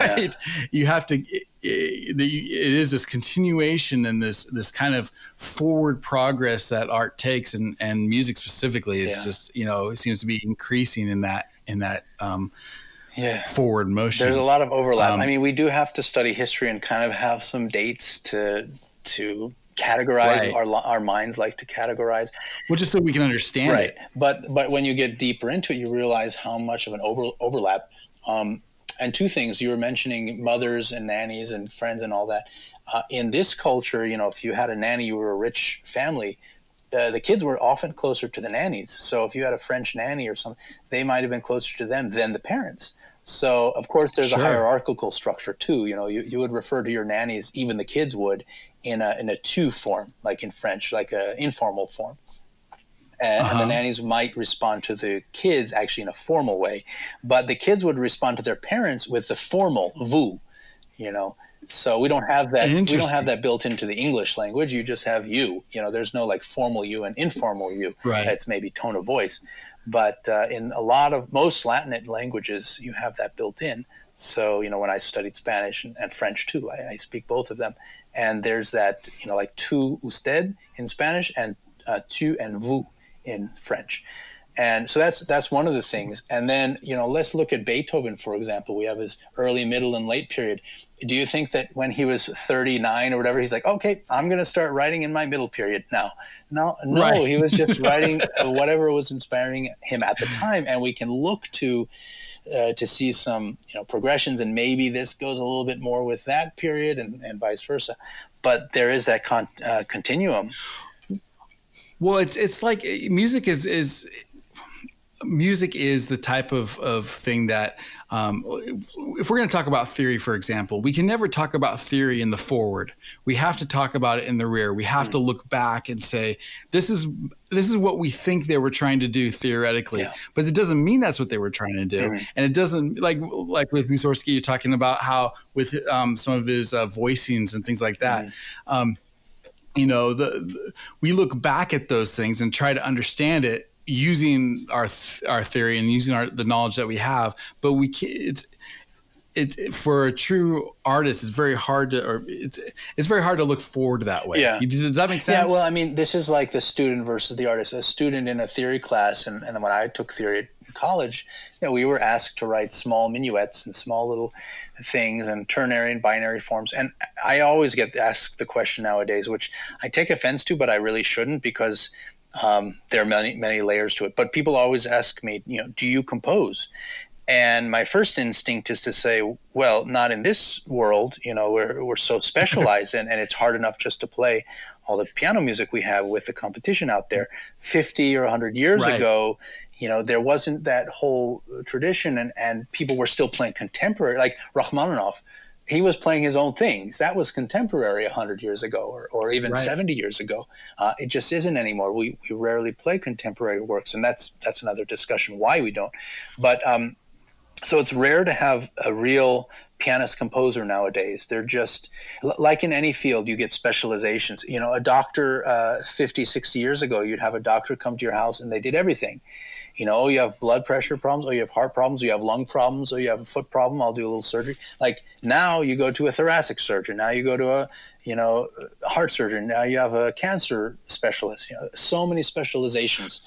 Yeah. You have to. It is this continuation and this kind of forward progress that art takes, and music specifically is just it seems to be increasing in that forward motion. There's a lot of overlap. I mean, we do have to study history and kind of have some dates to categorize. Our minds like to categorize, well, just so we can understand it. But when you get deeper into it, you realize how much of an overlap. And two things, you were mentioning mothers and nannies and friends and all that. In this culture, if you had a nanny, you were a rich family, the kids were often closer to the nannies. So if you had a French nanny or something, they might have been closer to them than the parents. So, of course, there's a hierarchical structure, too. You would refer to your nannies, even the kids would, in a tu form, like in French, like an informal form. And the nannies might respond to the kids actually in a formal way, but the kids would respond to their parents with the formal vous, So we don't have that. We don't have that built into the English language. You just have you. There's no like formal you and informal you. Right. That's maybe tone of voice, but in most Latin languages, you have that built in. So when I studied Spanish and French too, I speak both of them, and there's that like tu usted in Spanish and tu and vous in French. And so that's one of the things. And then, let's look at Beethoven, for example. We have his early, middle, and late period. Do you think that when he was 39 or whatever, he's like, okay, I'm going to start writing in my middle period now? No, right. He was just writing whatever was inspiring him at the time. And we can look to see some progressions, and maybe this goes a little bit more with that period and vice versa. But there is that continuum. Well, it's like music is the type of thing that if we're going to talk about theory, for example, we can never talk about theory in the forward. We have to talk about it in the rear. We have to look back and say, this is what we think they were trying to do theoretically, but it doesn't mean that's what they were trying to do. And it doesn't, like with Mussorgsky, you're talking about how with some of his voicings and things like that, we look back at those things and try to understand it using our theory and using the knowledge that we have, but we can't. It's for a true artist, it's very hard to look forward that way. Yeah. Does that make sense? Yeah. Well, I mean, this is like the student versus the artist. A student in a theory class, and when I took theory at college, we were asked to write small minuets and small little things and ternary and binary forms. And I always get asked the question nowadays, which I take offense to, but I really shouldn't, because there are many layers to it. But people always ask me, do you compose? And my first instinct is to say, well, not in this world. We're so specialized, and it's hard enough just to play all the piano music we have with the competition out there. 50 or 100 years ago, there wasn't that whole tradition, and people were still playing contemporary, like Rachmaninoff. He was playing his own things. That was contemporary 100 years ago, or even 70 years ago. It just isn't anymore. We rarely play contemporary works, and that's another discussion why we don't. But so it's rare to have a real pianist composer nowadays. They're just like in any field, you get specializations. A doctor 50, 60 years ago, you'd have a doctor come to your house and they did everything. You have blood pressure problems, you have heart problems, you have lung problems, you have a foot problem, I'll do a little surgery. Like now you go to a thoracic surgeon, now you go to a heart surgeon, now you have a cancer specialist. So many specializations.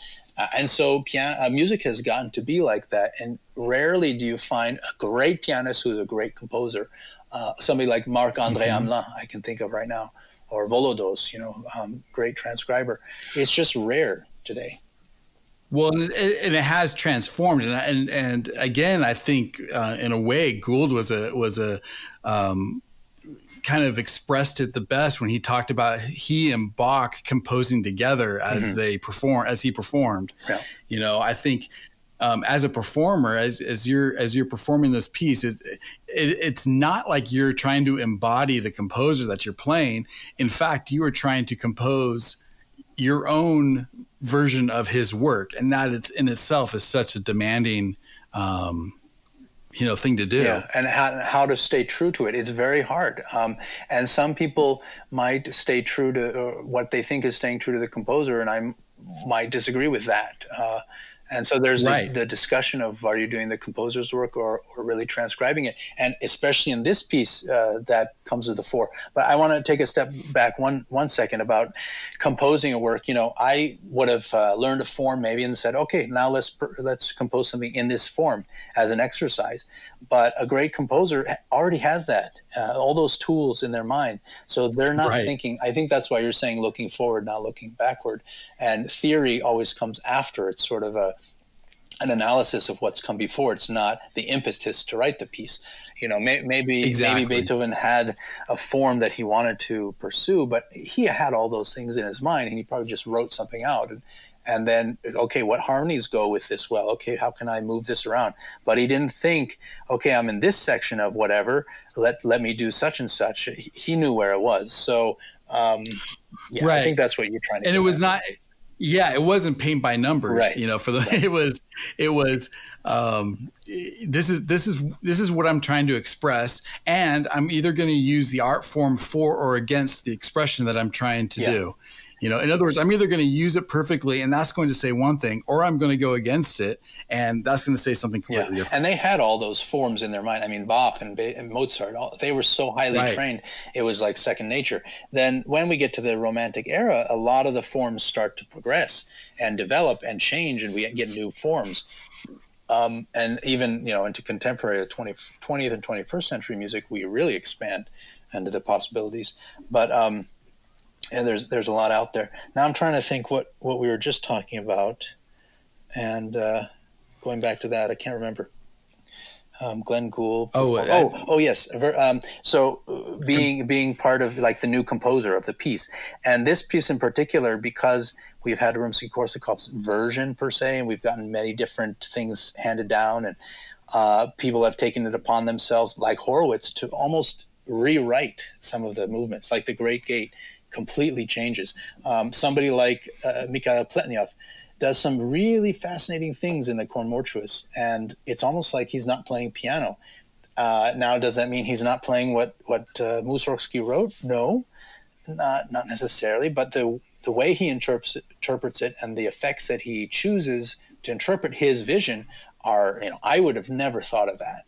And so music has gotten to be like that. And rarely do you find a great pianist who's a great composer. Somebody like Marc-André Hamelin, I can think of right now, or Volodos, great transcriber. It's just rare today. Well, and it has transformed, and again, I think in a way, Gould was a kind of expressed it the best when he talked about he and Bach composing together as he performed. Yeah. I think as a performer, as you're performing this piece, it's not like you're trying to embody the composer that you're playing. In fact, you are trying to compose your own version of his work, and that it's in itself is such a demanding thing to do. Yeah, and how to stay true to it. It's very hard. And some people might stay true to what they think is staying true to the composer, and I might disagree with that. And so there's the discussion of, are you doing the composer's work or really transcribing it? And especially in this piece, that comes to the fore. But I want to take a step back one second about composing a work. I would have learned a form maybe and said, okay, now let's compose something in this form as an exercise. But a great composer already has that, all those tools in their mind. So they're not thinking. I think that's why you're saying looking forward, not looking backward. And theory always comes after. It's sort of an analysis of what's come before. It's not the impetus to write the piece. Maybe Beethoven had a form that he wanted to pursue, but he had all those things in his mind, and he probably just wrote something out. And then, okay, what harmonies go with this well? Okay, how can I move this around? But he didn't think, okay, I'm in this section of whatever, let me do such and such. He knew where it was. So, I think that's what you're trying to do. And it was not, it wasn't paint by numbers, it was, this is what I'm trying to express, and I'm either going to use the art form for or against the expression that I'm trying to do. You know, in other words, I'm either going to use it perfectly and that's going to say one thing, or I'm going to go against it and that's going to say something completely different. And they had all those forms in their mind. I mean, Bach and Mozart, they were so highly trained, it was like second nature. Then when we get to the Romantic era, a lot of the forms start to progress and develop and change, and we get new forms. And even, you know, into contemporary 20th and 21st century music, we really expand into the possibilities. But and there's a lot out there. Now I'm trying to think what we were just talking about, and going back to that, I can't remember. Glenn Gould. Yes. So being part of like the new composer of the piece, and this piece in particular, because we've had a Rimsky-Korsakov's version per se, and we've gotten many different things handed down, and people have taken it upon themselves, like Horowitz, to almost rewrite some of the movements, like the Great Gate completely changes. Somebody like Mikhail Pletnyov does some really fascinating things in the Corn Mortuus, and it's almost like he's not playing piano. Now, does that mean he's not playing what Mussorgsky wrote? No, not necessarily, but the way he interprets it and the effects that he chooses to interpret his vision are, you know, I would have never thought of that.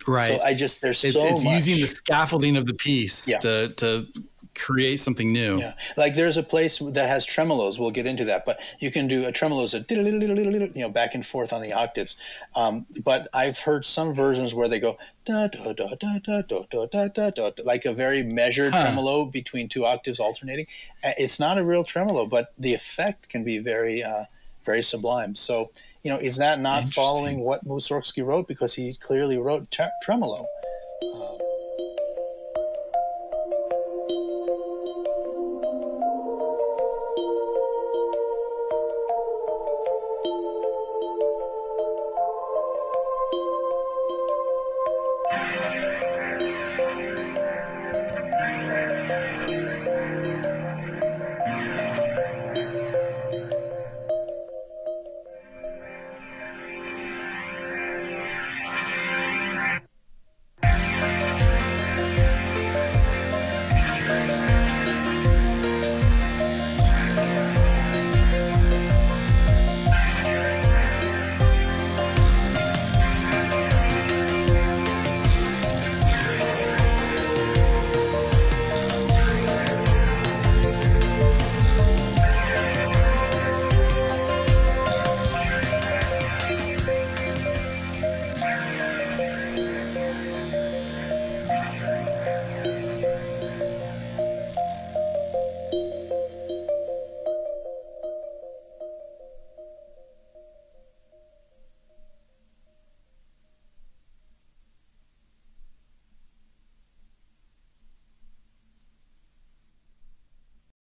Right. So there's so much. It's using the scaffolding of the piece to create something new. Yeah, like there's a place that has tremolos. We'll get into that, but you can do a tremolos, you know, back and forth on the octaves. But I've heard some versions where they go da da da da da da da da da, like a very measured tremolo between two octaves alternating. It's not a real tremolo, but the effect can be very very sublime. So, you know, is that not following what Mussorgsky wrote? Because he clearly wrote tremolo.